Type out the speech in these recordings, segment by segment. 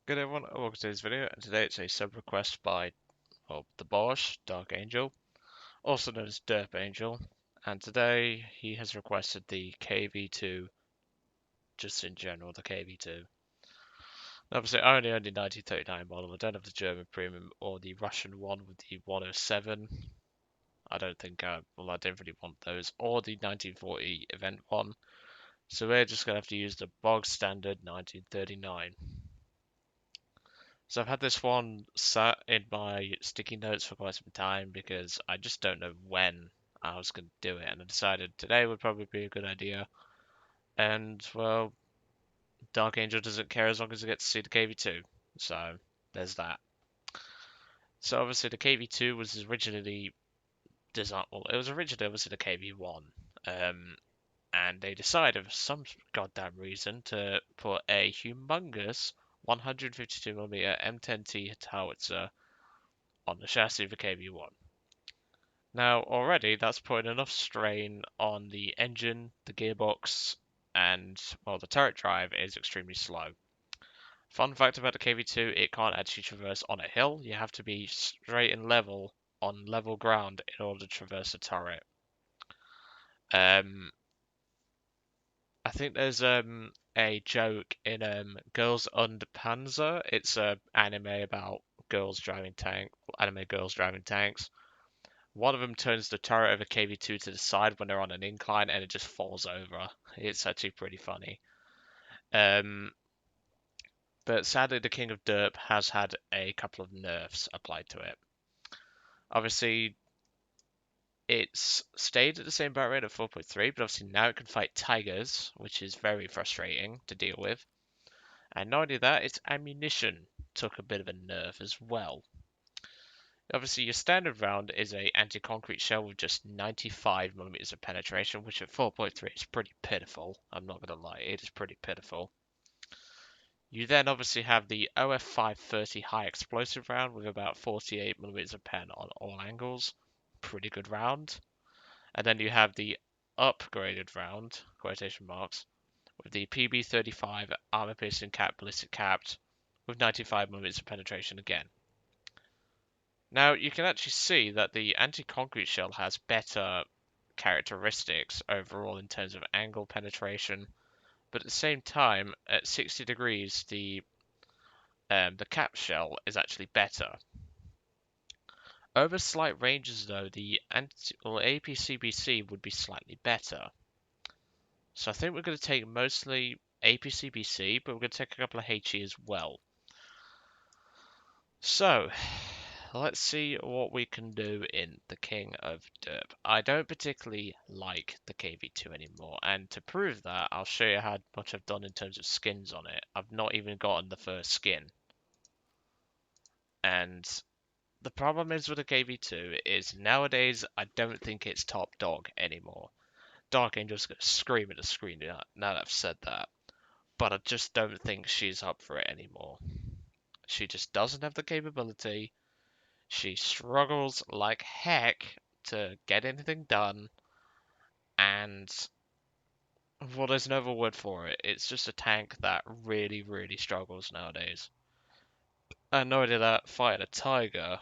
Good everyone, welcome to today's video, and today it's a sub request by the boss, Derpangel, also known as Derpangel, and today he has requested the KV-2, just in general, the KV-2. Obviously, I only own the 1939 model, I don't have the German premium or the Russian one with the 107. I don't think, I didn't really want those, or the 1940 event one, so we're just going to have to use the bog standard 1939. So I've had this one sat in my sticky notes for quite some time because I just don't know when I was going to do it, and I decided today would probably be a good idea. And well, Dark Angel doesn't care as long as he gets to see the KV-2, so there's that. So obviously the KV-2 was originally designed. Well, it was originally obviously the KV-1, and they decided for some goddamn reason to put a humongous 152mm M10T howitzer on the chassis of a KV-1. Now, already that's putting enough strain on the engine, the gearbox, and, well, the turret drive is extremely slow. Fun fact about the KV-2, it can't actually traverse on a hill. You have to be straight and level on level ground in order to traverse the turret. Um, I think there's a joke in Girls Under Panzer. It's a anime about anime girls driving tanks. One of them turns the turret of a KV-2 to the side when they're on an incline, and it just falls over. It's actually pretty funny. Um, but sadly, the King of Derp has had a couple of nerfs applied to it. Obviously, it's stayed at the same battle rate at 4.3, but obviously now it can fight tigers, which is very frustrating to deal with. And not only that, its ammunition took a bit of a nerf as well. Obviously, your standard round is a anti-concrete shell with just 95mm of penetration, which at 4.3 is pretty pitiful. I'm not going to lie, it is pretty pitiful. You then obviously have the OF530 high explosive round with about 48mm of pen on all angles. Pretty good round. And then you have the upgraded round, quotation marks, with the PB35 armor piercing cap ballistic capped with 95mm of penetration again. Now, you can actually see that the anti-concrete shell has better characteristics overall in terms of angle penetration, but at the same time, at 60 degrees, the cap shell is actually better. Over slight ranges, though, the APCBC would be slightly better. So I think we're going to take mostly APCBC, but we're going to take a couple of HE as well. So, let's see what we can do in the King of Derp. I don't particularly like the KV-2 anymore, and to prove that, I'll show you how much I've done in terms of skins on it. I've not even gotten the first skin. And the problem is with the KV-2 is nowadays I don't think it's top dog anymore. Dark Angel's gonna scream at the screen now that I've said that, but I just don't think she's up for it anymore. She just doesn't have the capability. She struggles like heck to get anything done, and well, there's no other word for it. It's just a tank that really, really struggles nowadays. And not only that, fighting a tiger,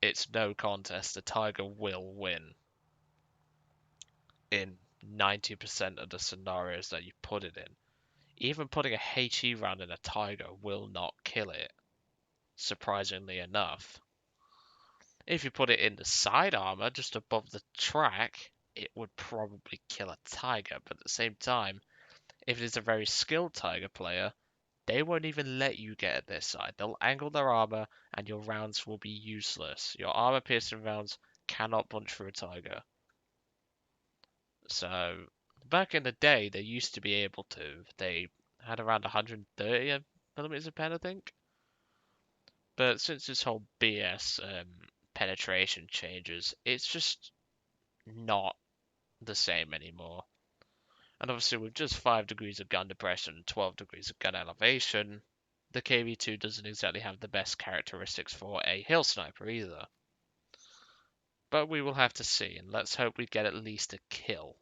it's no contest. The tiger will win in 90% of the scenarios that you put it in. Even putting a HE round in a tiger will not kill it, surprisingly enough. If you put it in the side armor, just above the track, it would probably kill a tiger, but at the same time, if it is a very skilled tiger player, they won't even let you get at their side. They'll angle their armor, and your rounds will be useless. Your armor piercing rounds cannot punch through a tiger. So, back in the day, they used to be able to. They had around 130mm of pen, I think. But since this whole BS penetration changes, it's just not the same anymore. And obviously, with just 5 degrees of gun depression and 12 degrees of gun elevation, the KV-2 doesn't exactly have the best characteristics for a hill sniper either. But we will have to see, and let's hope we get at least a kill.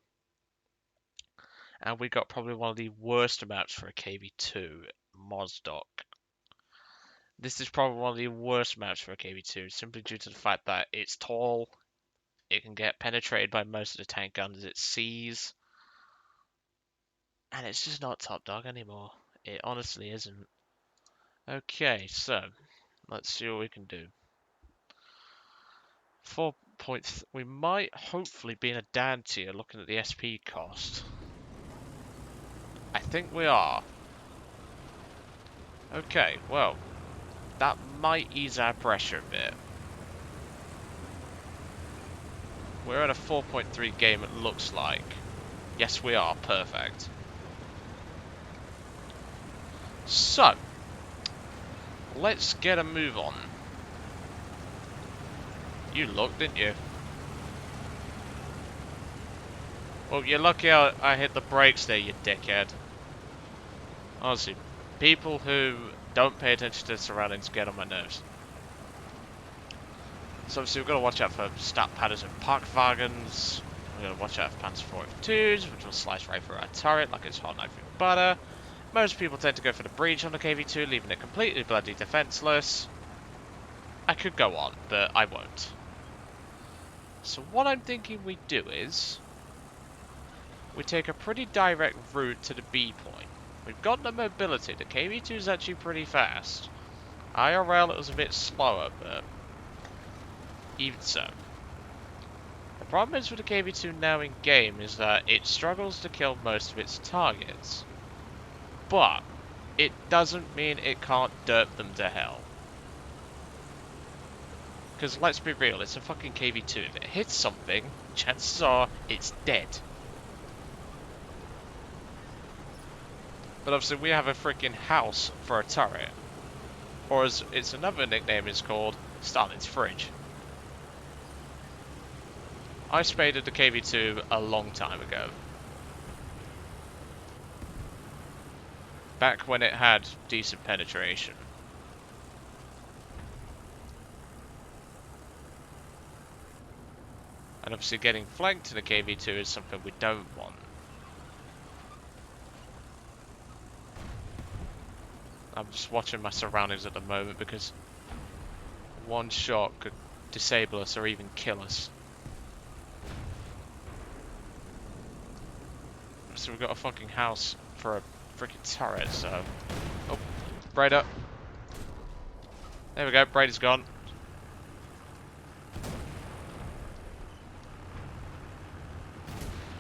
And we got probably one of the worst maps for a KV-2, Mozdok. This is probably one of the worst maps for a KV-2, simply due to the fact that it's tall, it can get penetrated by most of the tank guns it sees, and it's just not top dog anymore. It honestly isn't. Okay, so let's see what we can do. 4 points. We might hopefully be in a down tier looking at the SP cost. I think we are. Okay, well, that might ease our pressure a bit. We're at a 4.3 game, it looks like. Yes, we are. Perfect. So, let's get a move on. You looked, didn't you? Well, you're lucky I hit the brakes there, you dickhead. Honestly, people who don't pay attention to their surroundings get on my nerves. So obviously we've got to watch out for stat patterns and parked wagons. We've got to watch out for Panzer 4F2s, which will slice right through our turret like it's hot knife through butter. Most people tend to go for the breach on the KV-2, leaving it completely bloody defenseless. I could go on, but I won't. So what I'm thinking we do is we take a pretty direct route to the B point. We've got the mobility. The KV-2 is actually pretty fast. IRL it was a bit slower, but even so. The problem is with the KV-2 now in game is that it struggles to kill most of its targets. But it doesn't mean it can't derp them to hell. Because let's be real, it's a fucking KV-2. If it hits something, chances are it's dead. But obviously we have a freaking house for a turret. Or as its another nickname is called, Stalin's fridge. I spaded the KV-2 a long time ago. Back when it had decent penetration. And obviously getting flanked in a KV-2 is something we don't want. I'm just watching my surroundings at the moment because one shot could disable us or even kill us. So we've got a fucking house for a freaking turret, so... Oh, Braider. There we go, Braider's gone.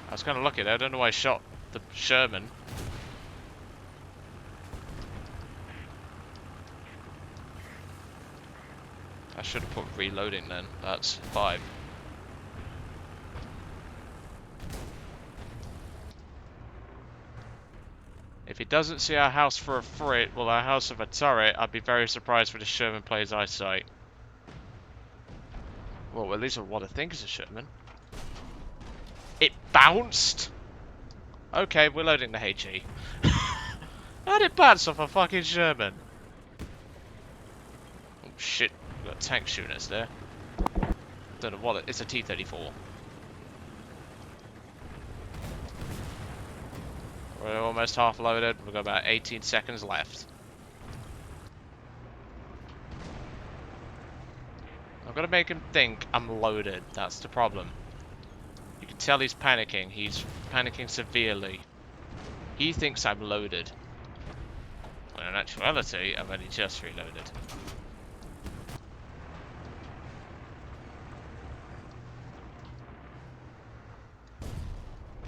I was kind of lucky there, I don't know why I shot the Sherman. I should have put reloading then, that's 5. If he doesn't see our house for a frit, well, our house of a turret, I'd be very surprised if the Sherman plays eyesight. Well, at least what I think is a Sherman. It bounced? Okay, we're loading the HE. How did it bounce off a fucking Sherman? Oh shit, we've got tank shooting us there. Don't know what it is, it's a T-34. We're almost half loaded, we've got about 18 seconds left. I've got to make him think I'm loaded, that's the problem. You can tell he's panicking severely. He thinks I'm loaded. When in actuality, I've only just reloaded.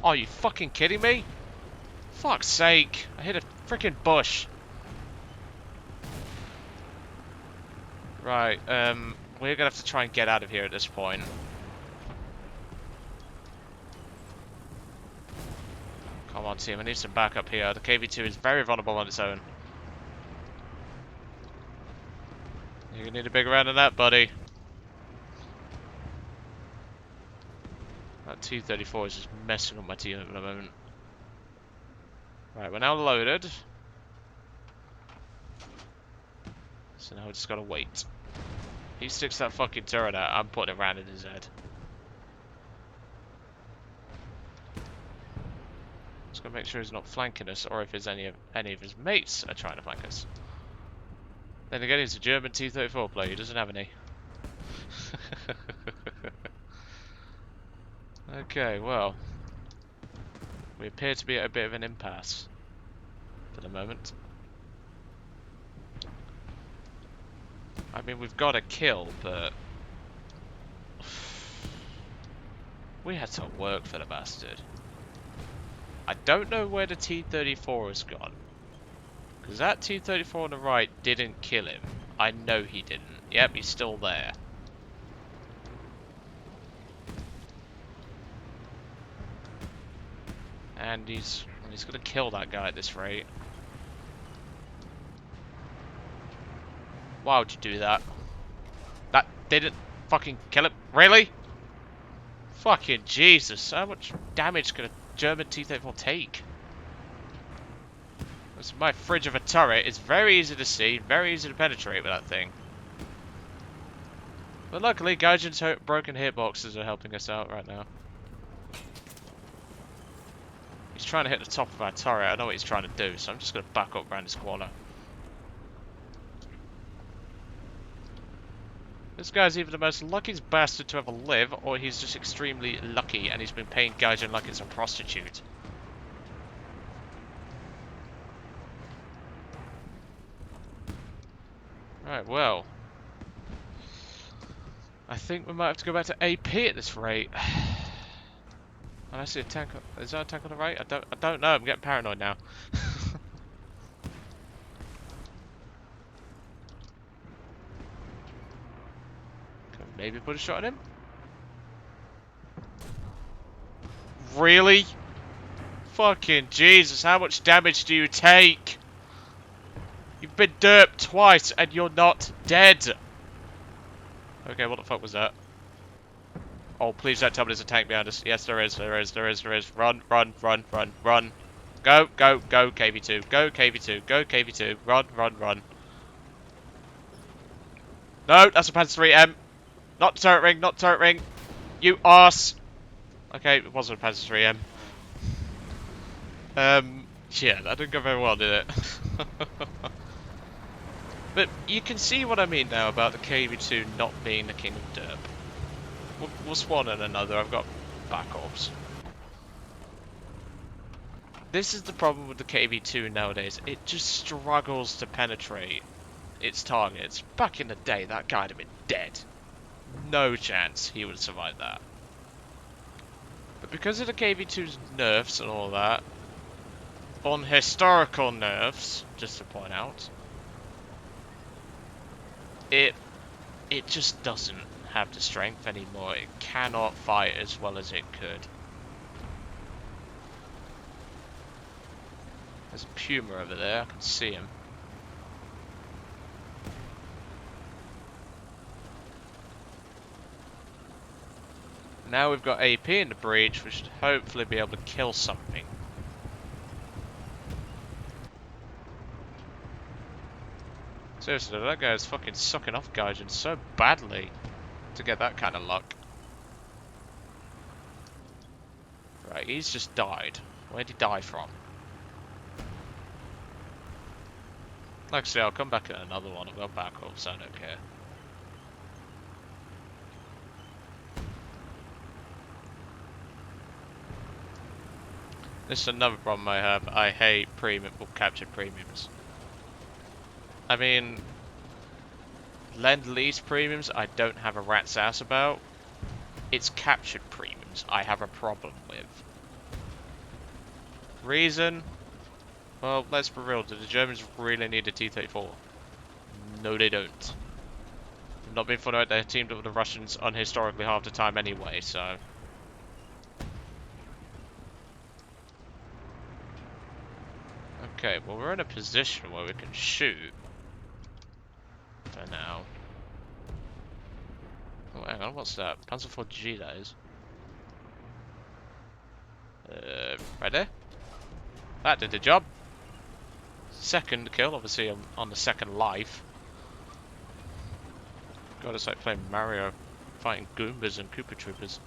Are you fucking kidding me? Fuck's sake, I hit a freaking bush. Right, we're gonna have to try and get out of here at this point. Come on team, I need some backup here. The KV-2 is very vulnerable on its own. You're gonna need a bigger round than that, buddy. That T-34 is just messing up my team at the moment. Right, we're now loaded. So now we just gotta wait. He sticks that fucking turret out, I'm putting it round in his head. Just gotta make sure he's not flanking us, or if there's any of his mates are trying to flank us. Then again, he's a German T-34 player. He doesn't have any. Okay, well, we appear to be at a bit of an impasse for the moment. I mean, we've got a kill, but we had to work for the bastard. I don't know where the T-34 has gone, because that T-34 on the right didn't kill him. I know he didn't. Yep, he's still there. And he's gonna kill that guy at this rate. Why would you do that? That didn't fucking kill him. Really? Fucking Jesus. How much damage can a German T-34 take? This is my fridge of a turret. It's very easy to see, very easy to penetrate with that thing. But luckily, Gaijin's broken hitboxes are helping us out right now. He's trying to hit the top of our turret. I know what he's trying to do, so I'm just going to back up around this corner. This guy's either the most luckiest bastard to ever live, or he's just extremely lucky and he's been paying Gaijin like it's a prostitute. Right, well. I think we might have to go back to AP at this rate. And I see a tank. Is that a tank on the right? I don't know. I'm getting paranoid now. Can maybe put a shot at him. Really? Fucking Jesus! How much damage do you take? You've been derped twice and you're not dead. Okay, what the fuck was that? Oh, please don't tell me there's a tank behind us. Yes, there is. There is. Run, run, run, run, run. Go, go, go, KV-2. Go, KV-2. Go, KV-2. Run, run, run. No, that's a Panzer III-M. Not turret ring, not turret ring. You arse. Okay, it wasn't a Panzer III-M. Yeah, that didn't go very well, did it? But you can see what I mean now about the KV-2 not being the king of derp. We'll spawn in another. I've got backups. This is the problem with the KV-2 nowadays. It just struggles to penetrate its targets. Back in the day, that guy'd have been dead. No chance he would have survived that. But because of the KV-2's nerfs and all that, on historical nerfs, just to point out, it just doesn't have the strength anymore. It cannot fight as well as it could. There's a Puma over there, I can see him. Now we've got AP in the breach, we should hopefully be able to kill something. Seriously, that guy's fucking sucking off Gaijin so badly to get that kind of luck. Right, he's just died. Where'd he die from? Like I say, I'll come back at another one. I'll go back up, so I don't care. This is another problem I have. I hate captured premiums. I mean, Lend-Lease premiums I don't have a rat's ass about. It's captured premiums I have a problem with. Reason? Well, let's be real. Do the Germans really need a T-34? No, they don't. Not being funny, they teamed up with the Russians unhistorically half the time anyway, so... Okay, well we're in a position where we can shoot. For now. Oh, hang on, what's that? Panzer IV G, that is. Right there. That did the job. Second kill, obviously on the second life. God, it's like playing Mario, fighting Goombas and Koopa Troopers.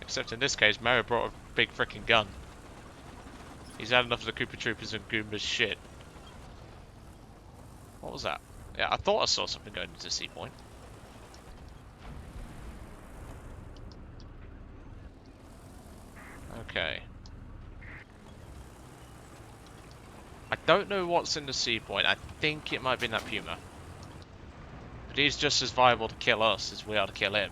Except in this case, Mario brought a big freaking gun. He's had enough of the Koopa Troopers and Goombas shit. Oh, What was that? Yeah, I thought I saw something going into C point. Okay. I don't know what's in the C point. I think it might be that Puma. But he's just as viable to kill us as we are to kill him.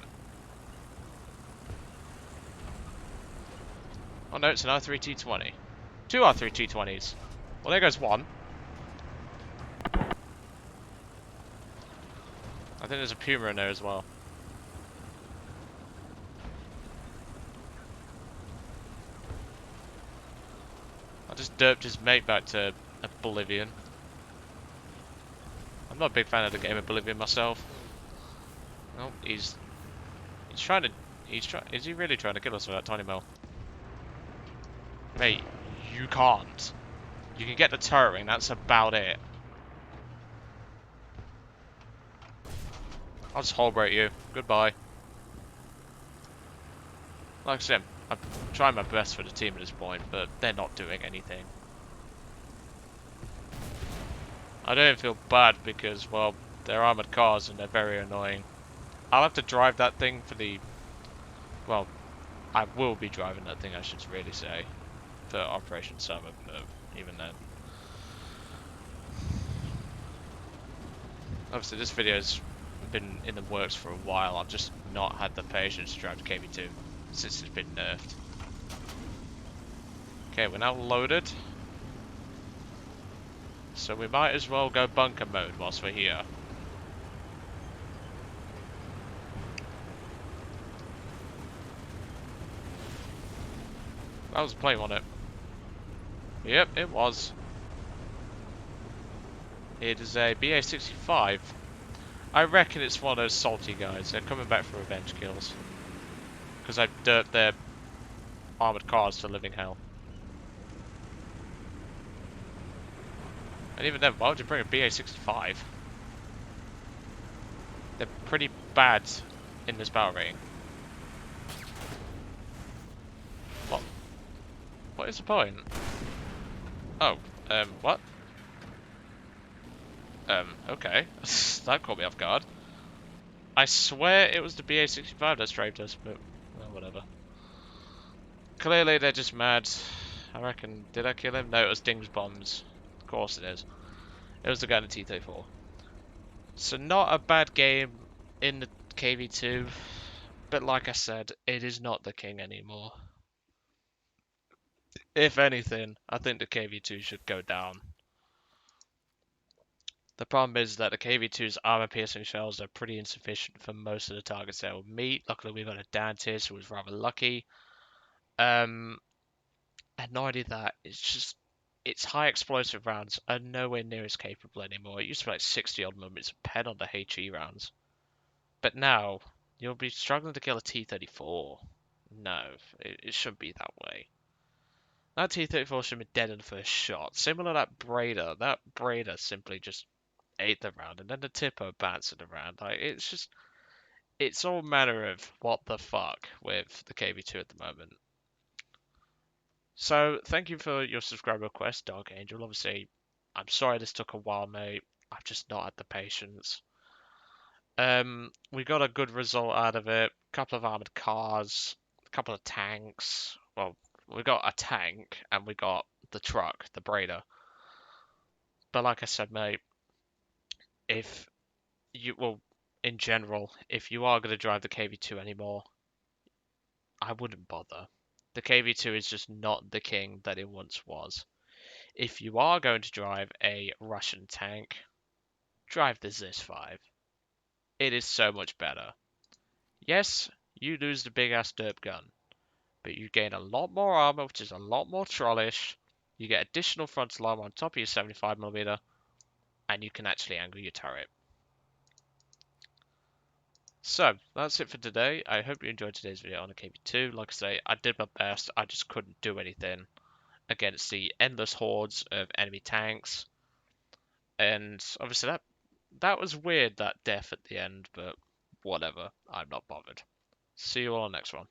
Oh no, it's an R3T20. Two R3T20s. Well, there goes one. I think there's a Puma in there as well. I just derped his mate back to Oblivion. I'm not a big fan of the game Oblivion myself. Oh, he's trying to. Is he really trying to kill us with that tiny mill? Mate, you can't. You can get the turret ring. That's about it. I'll just hull break you. Goodbye. Like I said, I'm trying my best for the team at this point, but they're not doing anything. I don't feel bad because, well, they're armoured cars and they're very annoying. I'll have to drive that thing for the... Well, I will be driving that thing, I should really say, for Operation Summer, but even then. Obviously, this video's been in the works for a while. I've just not had the patience to drive the KV-2 since it's been nerfed. Okay, we're now loaded. So we might as well go bunker mode whilst we're here. That was a plane, wasn't it? Yep, it was. It is a BA-65. I reckon it's one of those salty guys. They're coming back for revenge kills. Because I've derped their armoured cars to living hell. And even then, why would you bring a BA-65? They're pretty bad in this battle rating. What? What is the point? Oh, what? Okay. That caught me off guard. I swear it was the BA-65 that strafed us, but well, whatever. Clearly they're just mad. I reckon, did I kill him? No, it was Ding's bombs. Of course it is. It was the guy in the T-34. So not a bad game in the KV-2, but like I said, it is not the king anymore. If anything, I think the KV-2 should go down. The problem is that the KV-2's armor-piercing shells are pretty insufficient for most of the targets they will meet. Luckily, we got a Dantis, who was rather lucky. And not only that, its high explosive rounds are nowhere near as capable anymore. It used to be like 60 odd moments pen on the HE rounds. But now, you'll be struggling to kill a T-34. No, it shouldn't be that way. That T-34 should be dead in the first shot. Similar to that Braider. That Braider simply just ate the round, and then the Tipper bounced it around. Like, it's all manner of what the fuck with the KV-2 at the moment. So, thank you for your subscribe request, Derpangel. Obviously, I'm sorry this took a while, mate. I've just not had the patience. We got a good result out of it. A couple of armored cars, a couple of tanks. Well, we got a tank, and we got the truck, the Braider. But like I said, mate, if well, in general, if you are going to drive the KV-2 anymore, I wouldn't bother. The KV-2 is just not the king that it once was. If you are going to drive a Russian tank, drive the ZIS-5. It is so much better. Yes, you lose the big ass derp gun, but you gain a lot more armor, which is a lot more trollish. You get additional frontal armor on top of your 75mm, and you can actually angle your turret. So, that's it for today. I hope you enjoyed today's video on the KV-2. Like I say, I did my best. I just couldn't do anything against the endless hordes of enemy tanks. And obviously that was weird, that death at the end, but whatever. I'm not bothered. See you all on the next one.